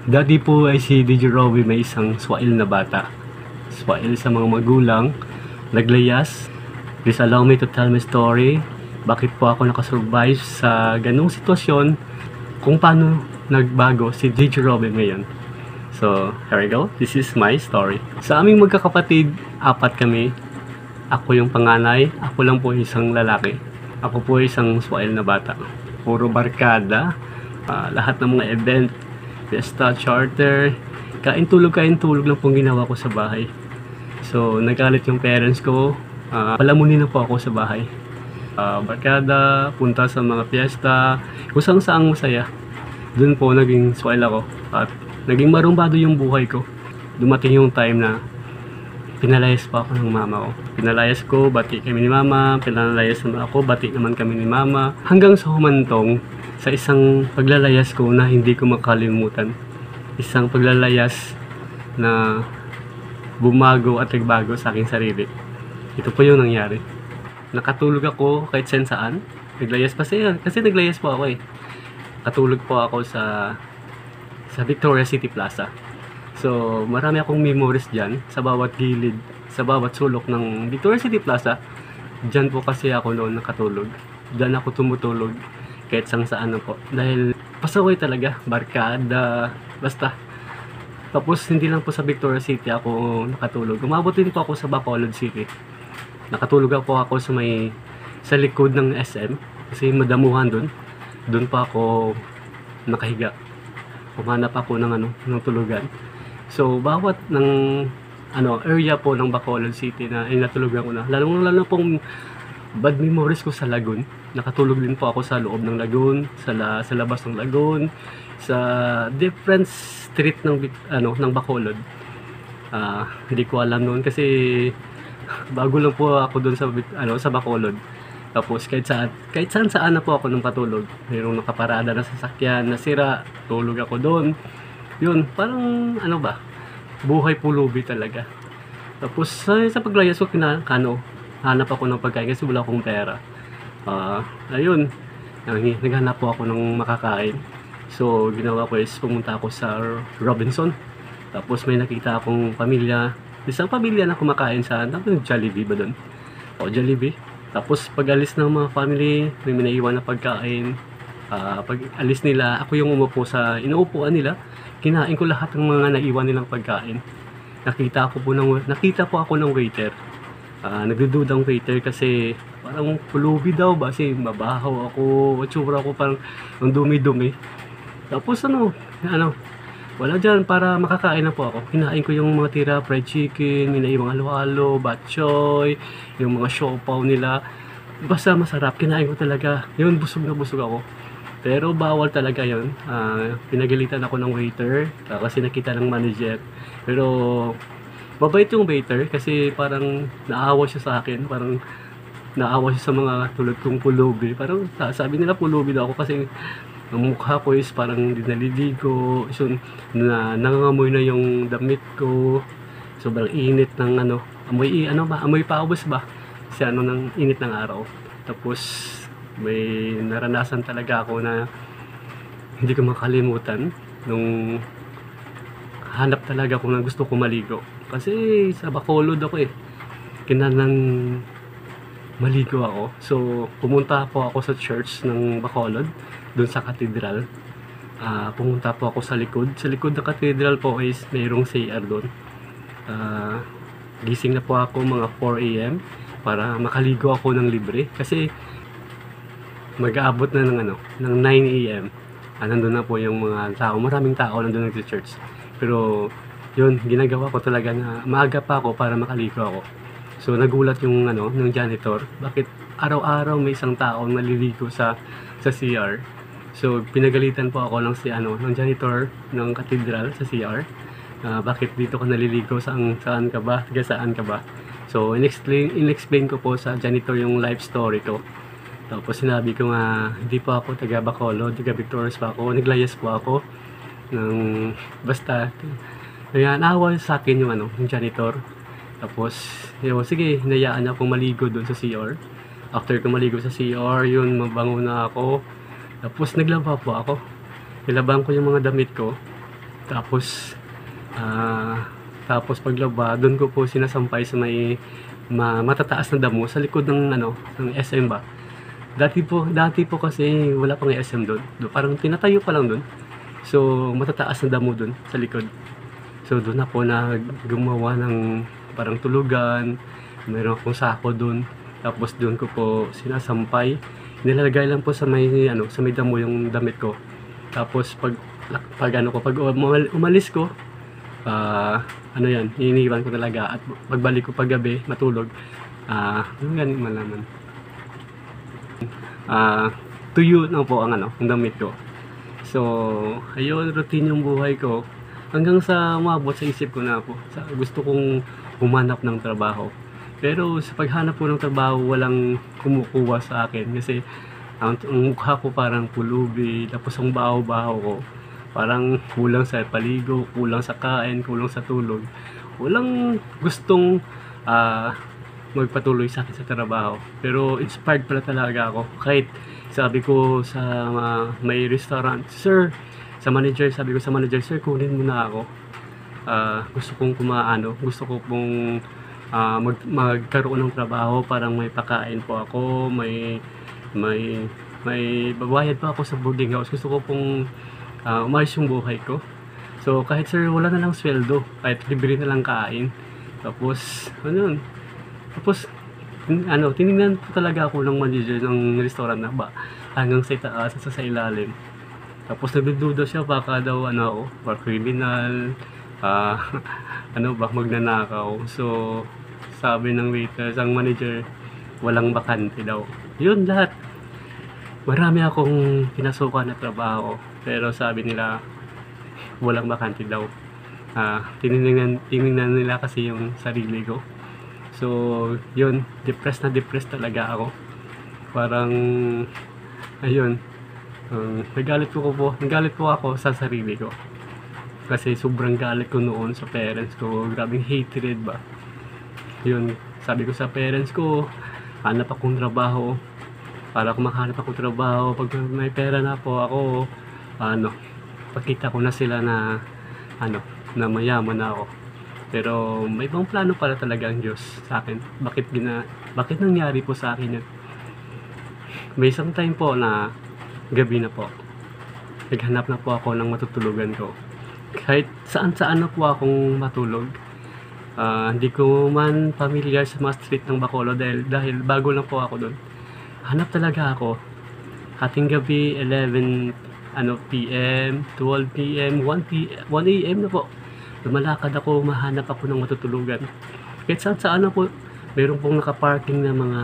Dati po ay si DJ Robbie may isang swail na bata. Swail sa mga magulang, naglayas. Please allow me to tell my story. Bakit po ako nakasurvive sa ganung sitwasyon, kung paano nagbago si DJ Robbie ngayon. So, here we go. This is my story. Sa aming magkakapatid, 4 kami. Ako yung panganay, ako lang po isang lalaki. Ako po isang swail na bata. Puro barkada, lahat ng mga event, fiesta, charter, kain tulog lang pong ginawa ko sa bahay. So, nagalit yung parents ko, palamunin na po ako sa bahay. Barkada, punta sa mga fiesta, kusang saang masaya. Doon po naging swail ako at naging marumbado yung buhay ko. Dumating yung time na pinalayas pa ako ng mama ko. Pinalayas ko, bati kami ni mama. Pinalayas naman ako, bati naman kami ni mama. Hanggang sa humantong sa isang paglalayas ko na hindi ko makalimutan. Isang paglalayas na bumago at nagbago sa aking sarili. Ito po yung nangyari. Nakatulog ako kahit saan. Naglayas pa siya. Kasi naglayas po ako eh. Katulog po ako sa Victoria City Plaza. So, marami akong memories dyan sa bawat gilid, sa bawat sulok ng Victoria City Plaza. Dyan po kasi ako noon nakatulog. Dyan ako tumutulog kahit saan na po. Dahil pasaway talaga, barkada, basta. Tapos hindi lang po sa Victoria City ako nakatulog. Umabot din po ako sa Bacolod City. Nakatulog po ako sa likod ng SM kasi madamuhan doon. Doon pa ako nakahiga. Humanap ako ng tulugan. So, bawat area po ng Bacolod City na natulugan ko na. Lalo pong bad memories ko sa Lagun. Nakatulog din po ako sa loob ng Lagun, sa labas ng Lagun, sa different street ng Bacolod. Hindi ko alam noon kasi bago lang po ako doon sa Bacolod. Tapos kahit saan na po ako nung patulog. Mayroong nakaparada na sasakyan, nasira, tulog ako doon. Yun, parang buhay pulubi talaga. Tapos sa paglayas ko hanap ako ng pagkain kasi wala akong pera. Ayun, naghanap po ako ng makakain. So ginawa ko is pumunta ako sa Robinson. Tapos may nakita akong isang pamilya na kumakain sa Jollibee ba doon? Jollibee. Tapos pag alis ng mga family, may minaiwan na pagkain. Pag alis nila, ako yung umupo sa inuupuan nila. Kinain ko lahat ng mga naiwan nilang pagkain. Nakita po ako ng waiter. Nagdududang waiter kasi parang pulubi daw ba kasi mabahaw ako, matsura ako parang ang dumi-dumi. Tapos wala dyan para makakain na po ako. Kinain ko yung mga tira, fried chicken, yung mga halo-halo, bok choy, yung mga siopaw nila. Basta masarap, kinain ko talaga. Yun, busog na busog ako. Pero bawal talaga yun. Pinagalitan ako ng waiter kasi nakita ng manager. Pero mabait yung waiter kasi parang naawa siya sa akin. Parang naawa siya sa mga tulad kong pulubi. Parang sabi nila pulubi daw ako kasi ang mukha ko is parang hindi naliligo. So, nangangamoy na yung damit ko. Sobrang init ng amoy pawis ba? Kasi ng init ng araw. Tapos, may naranasan talaga ako na hindi ko makalimutan nung hanap talaga ako na gusto ko maligo. Kasi sa Bacolod ako eh. Kinanan maligo ako. So, pumunta po ako sa church ng Bacolod, doon sa katedral. Pumunta po ako sa likod. Sa likod ng katedral po is mayroong CR doon. Gising na po ako mga 4 AM para makaligo ako ng libre. Kasi mag-aabot na ng 9 AM. Nandun na po yung mga tao. Maraming tao nandun sa church. Pero, yun, ginagawa ko talaga na maaga pa ako para makaligo ako. So nagulat yung ng janitor, bakit araw-araw may isang tao naliligo sa CR. So pinagalitan po ako ng janitor ng katedral sa CR. Bakit dito ka naliligo, saan ka ba? Saan ka ba? So in-explain ko po sa janitor yung life story ko. Tapos sinabi ko nga hindi po ako taga Bacolod, taga Victorias pa ako, naglayas po ako ng basta. Kaya naawa sa akin yung janitor. Tapos, sige, hinayaan niya akong maligo doon sa CR. After ko maligo sa CR, yun, mabango na ako. Tapos, naglaba po ako. Nilabang ko yung mga damit ko. Tapos, ah, tapos paglaba, doon ko po sinasampay sa may matataas na damo sa likod ng ano, ng SM ba. Dati po kasi wala pang SM doon. Parang tinatayo pa lang doon. So, matataas na damo doon sa likod. So, doon ako na gumawa ng parang tulugan. Meron akong sako doon. Tapos doon ko po sinasampay. Nilalagay lang po sa may ano, sa may damo yung damit ko. Tapos pag umalis ko, ano yan, iniiwan ko talaga at pagbalik ko paggabi, matulog, yung ganun malaman. Tuyo na po ang ano, ang damit ko. So, ayun, routine yung buhay ko. Hanggang sa umabot sa isip ko na po, gusto kong humanap ng trabaho. Pero sa paghanap po ng trabaho, walang kumukuha sa akin kasi ang mukha ko parang pulubi, tapos ang baho-baho ko parang kulang sa paligo, kulang sa kain, kulang sa tulog. Walang gustong magpatuloy sa akin sa trabaho. Pero inspired pala talaga ako. Kahit sabi ko sa may restaurant, sir, sabi ko sa manager, sir, kunin mo na ako. Gusto ko pong magkaroon ng trabaho, parang may pakain po ako, may babayad pa ako sa boarding house. Gusto ko pong umayos yung buhay ko. So kahit sir wala na lang sweldo, kahit libre na lang kain. Tapos tinignan po talaga ako ng manager ng restaurant na ba hanggang sa itaas sa ilalim. Tapos nagdududa siya baka daw ako, criminal, magnanakaw. So sabi ng waiter, ang manager, walang bakante daw. Yun lahat. Marami akong pinasukan na trabaho, pero sabi nila, walang bakante daw. Tinignan nila kasi yung sarili ko. So, yun, depressed talaga ako. Parang, ayun, nagalit po ako sa sarili ko. Kasi sobrang galit ko noon sa parents ko, grabing hatred ba. Yun, sabi ko sa parents ko, hanap akong trabaho. Para kung makahanap akong trabaho, pag may pera na po ako, pakita ko na sila na, na mayaman na ako. Pero may ibang plano pala talaga ang Diyos sa akin. Bakit nangyari po sa akin yun? May isang time po na gabi na po. Naghanap na po ako ng matutulugan ko. Kahit saan na po akong matulog. Hindi ko man familiar sa mga street ng Bacolod dahil bago lang po ako doon. Hanap talaga ako. Hating gabi, 11 PM, 12 PM, 1 AM na po. Lumalakad ako, mahanap ako ng matutulugan. Kahit saan na po, meron pong nakaparking na mga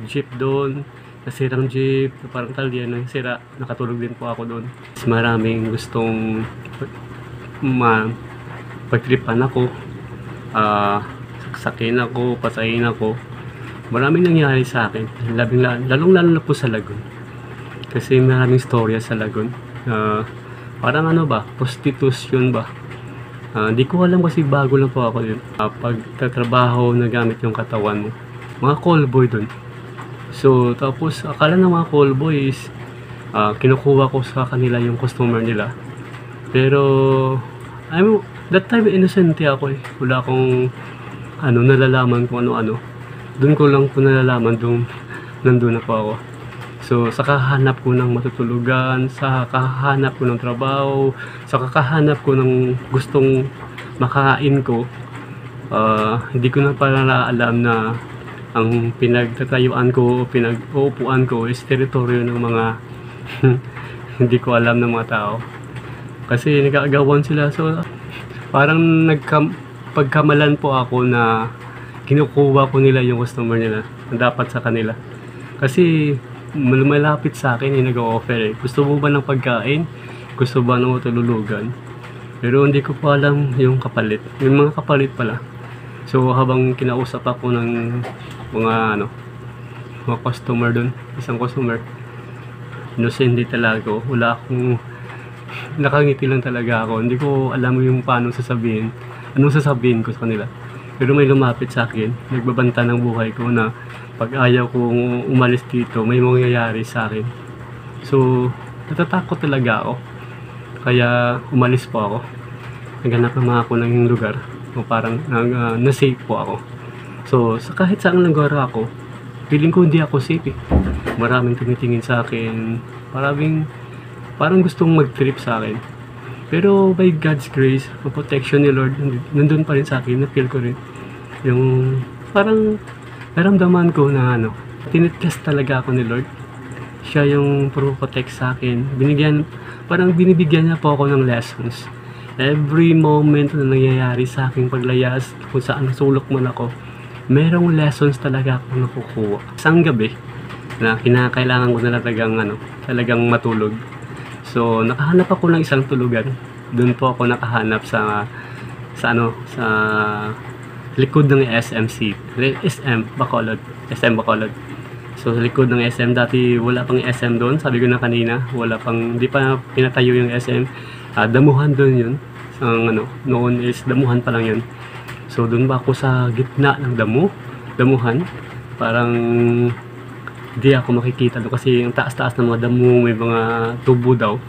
jeep doon, nasirang jeep, parang talyan, nasira, nakatulog din po ako doon. Maraming gustong pagtripan ako, saksakin ako, pasahin ako. Maraming nangyari sa akin, lalong lalo na po sa Lagun. Kasi maraming storya sa Lagun. Parang prostitution ba? Di ko alam kasi bago lang po ako yun. Pagtatrabaho na gamit yung katawan mo. Mga callboy dun. So, tapos akala ng mga callboy is kinukuha ko sa kanila yung customer nila. Pero, that time innocent ako eh. Wala akong nalalaman kung ano-ano. Doon ko lang po nalalaman nandun na po ako. So, sa kahanap ko ng matutulugan, sa kahanap ko ng trabaho, sa kakahanap ko ng gustong makain ko, hindi ko na pala alam na ang pinagtatayuan ko, pinag-uupuan ko is teritoryo ng mga hindi ko alam ng mga tao. Kasi nag-aagawan sila. So, parang pagkamalan po ako na kinukuha ko nila yung customer nila na dapat sa kanila. Kasi malapit sa akin nag-o-offer gusto mo ba ng pagkain? Gusto ba ng matululugan? Pero hindi ko pa alam yung kapalit. Yung mga kapalit pala. So habang kinausap ako ng mga customer dun, isang customer, innocent talaga ako. Wala akong nakangiti lang talaga ako. Hindi ko alam yung paano sasabihin. Anong sasabihin ko sa kanila. Pero may lumapit sa akin, nagbabanta ng buhay ko na pag ayaw kong umalis dito, may mangyayari sa akin. So, natatakot talaga ako. Kaya umalis po ako. naghanap naman ako ng lugar o parang na-safe po ako. So sa kahit saan lugar ako, feeling ko hindi ako safe eh. Maraming tumitingin sa akin, parang gustong mag-trip sa akin. Pero by God's grace, ang protection ni Lord nandun pa rin sa akin, na-feel ko rin yung parang naramdaman ko na tinitest talaga ako ni Lord. Siya yung protect sa akin. Binibigyan niya po ako ng lessons. Every moment na nangyayari sa aking paglayas, kung saan nasulok man ako, merong lessons talaga ako nakukuha. Isang gabi na kinakailangan ko na talagang matulog. So, nakahanap ako ng isang tulugan. Doon po ako nakahanap sa likod ng SM Bacolod. So, sa likod ng SM, dati wala pang SM doon. Sabi ko na kanina, hindi pa pinatayo yung SM. Damuhan doon yun. Noon is damuhan pa lang yun. So, doon ba ako sa gitna ng damuhan. Parang hindi ako makikita doon kasi yung taas-taas ng mga damo, may mga tubo daw.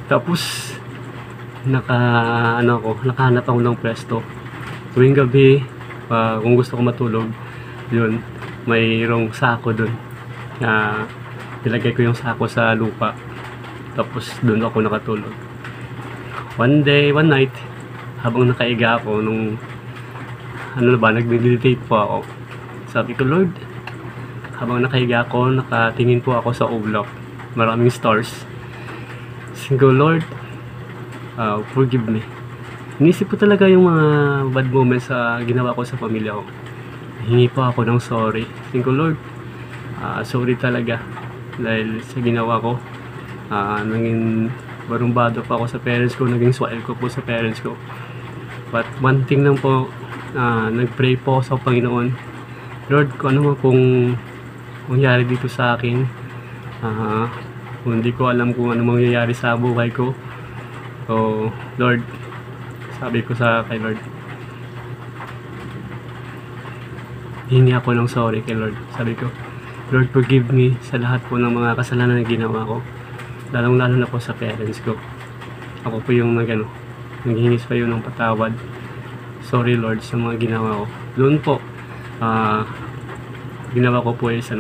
Tapos, nakahanap ako ng pwesto. Tuwing gabi, kung gusto ko matulog, yun, mayroong sako dun. Nilagay ko yung sako sa lupa. Tapos dun ako nakatulog. One night, habang nakaiga ako nag-meditate po ako. Sabi ko, Lord, habang nakaiga ako, nakatingin po ako sa oblak. Maraming stars. Sabi ko, Lord, forgive me. Inisip ko talaga yung mga bad moments sa ginawa ko sa pamilya ko. Hingi po ako ng sorry. Sabi ko, Lord, sorry talaga dahil sa ginawa ko. Naging barumbado pa ako sa parents ko, naging swell ko po sa parents ko. But one thing lang po, nag-pray po sa Panginoon. Lord, kung ano man pong mangyari dito sa akin, kung hindi ko alam kung ano mangyayari sa buhay ko. So, Lord, sabi ko kay Lord, hingi ako ng sorry kay Lord. Sabi ko, Lord, forgive me sa lahat po ng mga kasalanan na ginawa ko. Lalong-lalo na po sa parents ko. Ako po yung naghihingis pa yun ng patawad. Sorry Lord sa mga ginawa ko. Doon po, ginawa ko po is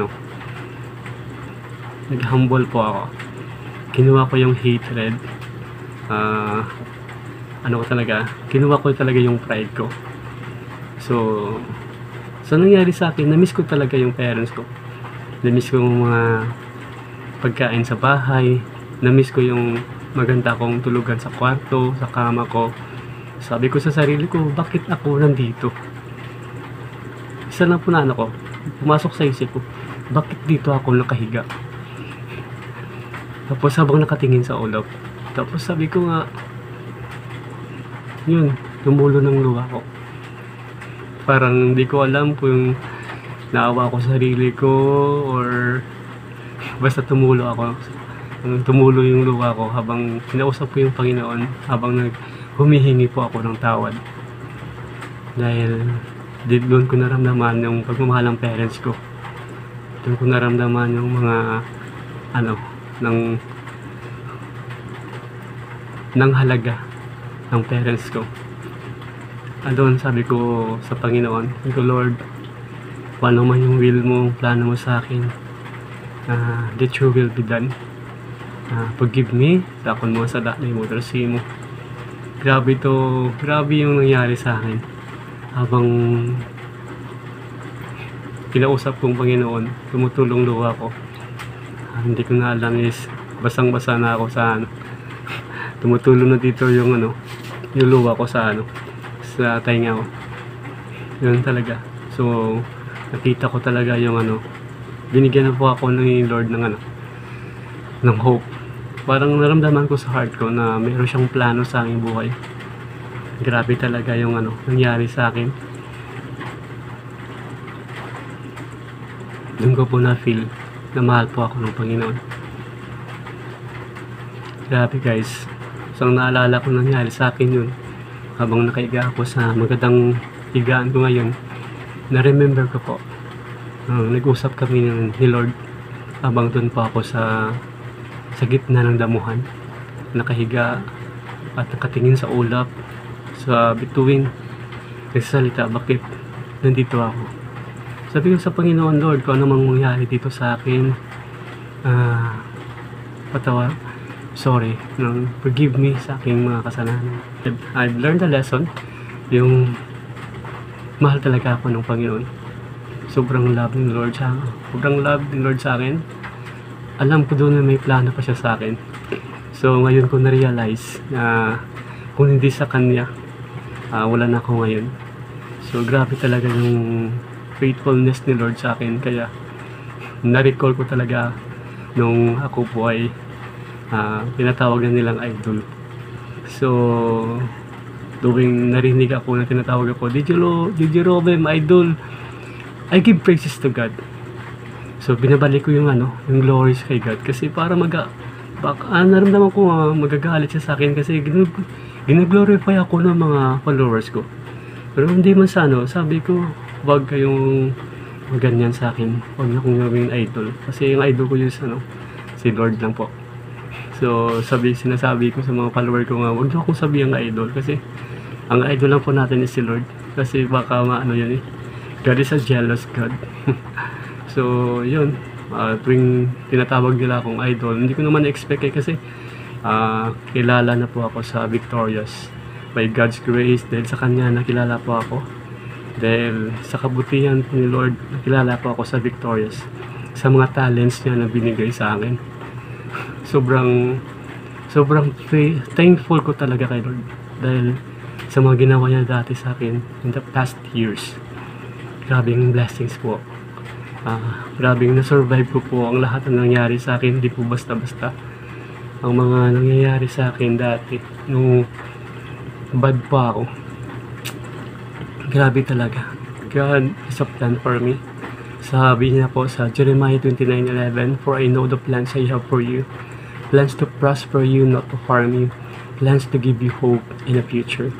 nag-humble po ako. Kinuha ko yung hatred. Kinuha ko talaga yung pride ko. So nangyari sa akin, na-miss ko talaga yung parents ko. Na-miss ko yung mga pagkain sa bahay. Na-miss ko yung maganda kong tulugan sa kwarto, sa kama ko. Sabi ko sa sarili ko, bakit ako nandito? Isa lang po ko, pumasok sa isip ko, bakit dito ako nakahiga? Tapos habang nakatingin sa ulap, tapos sabi ko nga, yun, tumulo ng luha ko. Parang hindi ko alam kung naawa ko sa sarili ko or basta tumulo yung luha ko habang kinausap ko yung Panginoon, habang humihingi po ako ng tawad. Dahil doon ko naramdaman yung pagmamahal ng parents ko. Doon ko naramdaman yung mga ng halaga ng parents ko. Doon sabi ko sa Panginoon, sabi ko, Lord, paano man yung will mo, plano mo sa akin, that your will be done. Forgive me, takon mo sa daknay mo, trasi mo. Grabe yung nangyari sa akin. Habang kinausap kong Panginoon, tumutulong luha ko. Hindi ko na alam is, basang-basa na ako sa tumutulong na dito yung luha ko sa tainga ko. Yun talaga. So, nakita ko talaga yung binigyan na po ako ng Lord ng hope. Parang naramdaman ko sa heart ko na mayroon siyang plano sa aking buhay. Grabe talaga yung nangyari sa akin. Doon ko po na-feel na mahal po ako ng Panginoon. Grabe guys. So, naalala ko nangyari sa akin yun. Habang nakaiga ako sa magandang higaan ko ngayon, na-remember ko po. Nag-usap kami ni Lord habang doon po ako sa gitna ng damuhan. Nakahiga. at nakatingin sa ulap, sa bituin, nagsasalita, bakit nandito ako? Sabi ko sa Panginoon, Lord, kung ano mang mangyari dito sa akin, patawa, sorry, forgive me sa aking mga kasalanan. I've learned a lesson, yung mahal talaga ako ng Panginoon. Sobrang love ni Lord sa akin. Alam ko doon na may plano pa siya sa akin. So ngayon ko na-realize na kung hindi sa Kanya, wala na ako ngayon. So grabe talaga yung faithfulness ni Lord sa akin. Kaya na-recall ko talaga nung ako po ay tinatawag na nilang idol. So tuwing narinig ako na tinatawag ako, DJ Robem, idol, I give praises to God. So binabalik ko yung glories kay God, kasi para naramdaman ko magagalit siya sa akin kasi ginaglorify ako ng mga followers ko. Pero hindi man sabi ko, wag kayong maganyan sa akin, wag na akong gawing idol, kasi yung idol ko yung si Lord lang po. So sinasabi ko sa mga follower ko nga, wag na akong sabihin ang idol, kasi ang idol lang po natin is si Lord, kasi baka yun God is a jealous God. So yun, tuwing tinatawag nila akong idol, hindi ko naman expect kasi kilala na po ako sa Victorious by God's grace. Dahil sa Kanya nakilala po ako, dahil sa kabutihan ni Lord nakilala po ako sa Victorious, sa mga talents niya na binigay sa akin. Sobrang thankful ko talaga kay Lord dahil sa mga ginawa niya dati sa akin in the past years. Grabing blessings po. Grabing na-survive ko po ang lahat ng nangyari sa akin. Hindi po basta-basta ang mga nangyayari sa akin dati nung bad pa ako. Grabe talaga. God is a plan for me. Sabi niya po sa Jeremiah 29:11, "For I know the plans I have for you, plans to prosper you, not to harm you, plans to give you hope in the future."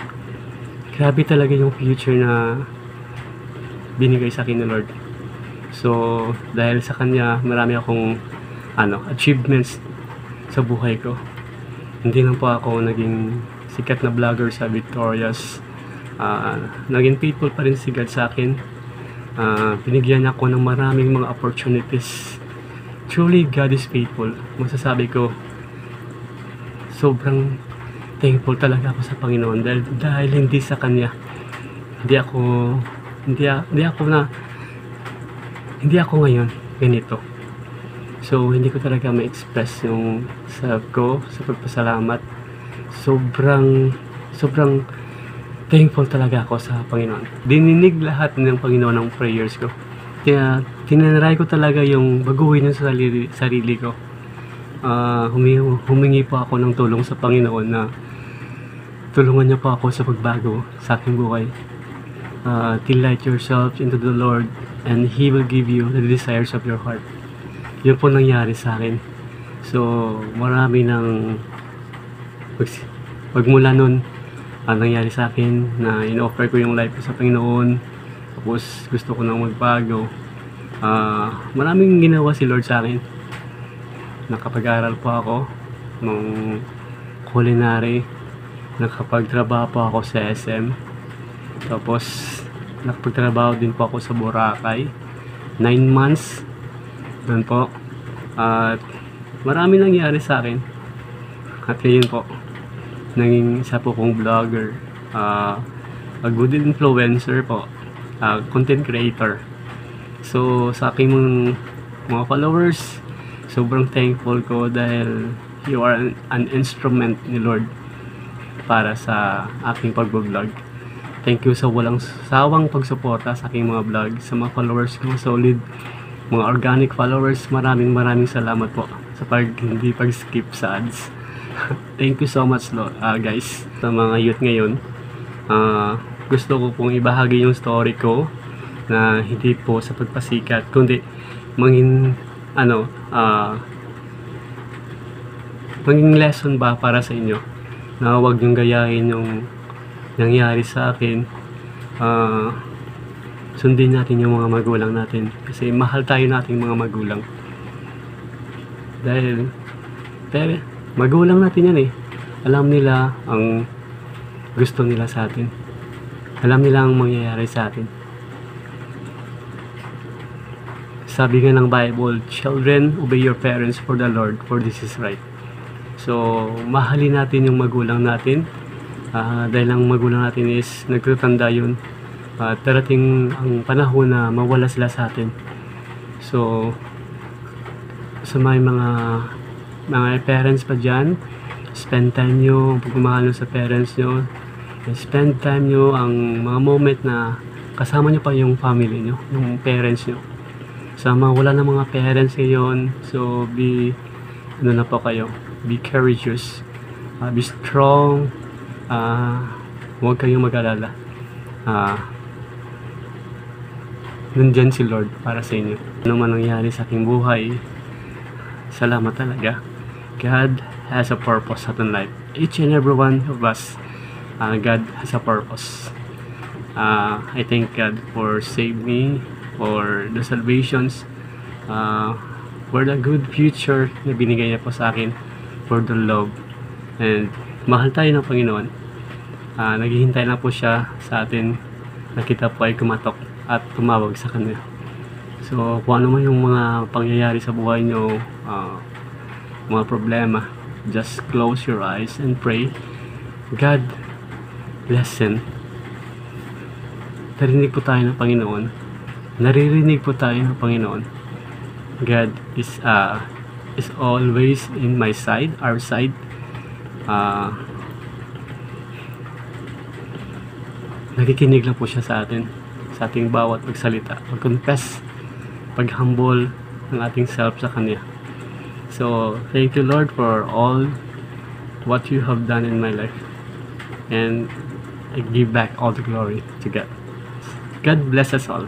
Grabe talaga yung future na binigay sa akin ni Lord. So dahil sa Kanya marami akong achievements sa buhay ko. Hindi lang po ako naging sikat na vlogger sa Victorious, naging faithful pa rin si God sa akin. Binigyan ako ng maraming mga opportunities. Truly God is faithful. Masasabi ko, sobrang thankful talaga ako sa Panginoon dahil hindi sa Kanya hindi ako ngayon ganito. So hindi ko talaga ma-express yung self ko sa pagpasalamat. Sobrang thankful talaga ako sa Panginoon. Dininig lahat ng Panginoon ng prayers ko. Kaya tinanray ko talaga yung baguhin yung sarili ko. Humingi po ako ng tulong sa Panginoon na tulungan niya po ako sa pagbago sa aking buhay. Delight yourself into the Lord and He will give you the desires of your heart. Yun po nangyari sa akin. So marami ng pagmula nun nangyari sa akin na in-offer ko yung life ko sa Panginoon. Tapos gusto ko nang magbago. Maraming ginawa si Lord sa akin. Nakapag-aral po ako ng culinary. Nakapagtrabaho po ako sa SM. Tapos nakapagtrabaho din po ako sa Boracay 9 months doon po. At marami nangyari sa akin. At yun po, naging isa po kong vlogger, a good influencer po, content creator. So sa aking mga followers, sobrang thankful ko dahil you are an instrument ni Lord para sa aking pag-vlog. Thank you sa walang sawang pagsuporta sa aking mga vlog, sa mga followers ko, solid mga organic followers. Maraming salamat po sa hindi pag-skip sa ads. Thank you so much guys. Sa mga youth ngayon, gusto ko pong ibahagi yung story ko na hindi po sa pagpasikat, kundi maging lesson ba para sa inyo, na huwag niyong gayahin yung nangyari sa akin. Sundin natin yung mga magulang natin kasi mahal tayo nating mga magulang, dahil magulang natin yan Alam nila ang gusto nila sa atin. Alam nila ang mangyayari sa atin. Sabi nga ng Bible, children, obey your parents for the Lord, for this is right. So, mahalin natin yung magulang natin. Dahil ang magulang natin is nagtatanda yun. Darating ang panahon na mawala sila sa atin. So, sa mga parents pa dyan, spend time nyo, pagmamahal nyo sa parents nyo. Spend time nyo ang mga moment na kasama nyo pa yung family nyo, yung parents nyo. Sama wala na mga parents ngayon, so be courageous, be strong, huwag kayong mag-alala. Nandyan si Lord para sa inyo. Ano man nangyari sa aking buhay, salamat talaga. God has a purpose sa ating life. Each and every one of us, God has a purpose. I thank God for saving me, for the salvations, for the good future na binigay niya po sa akin, for the love. And mahal tayo ng Panginoon. Naghihintay na po siya sa atin na kita po ay kumatok at tumawag sa Kanya. So kung ano man yung mga pangyayari sa buhay nyo, mga problema, just close your eyes and pray. God, listen. Naririnig po tayo ng Panginoon. God is always in my side, our side. Nakikinig lang po siya sa atin, sa ating bawat pagsalita, pag-confess, pag-humble ng ating self sa Kanya. So, thank you Lord for all what you have done in my life. And I give back all the glory to God. God bless us all.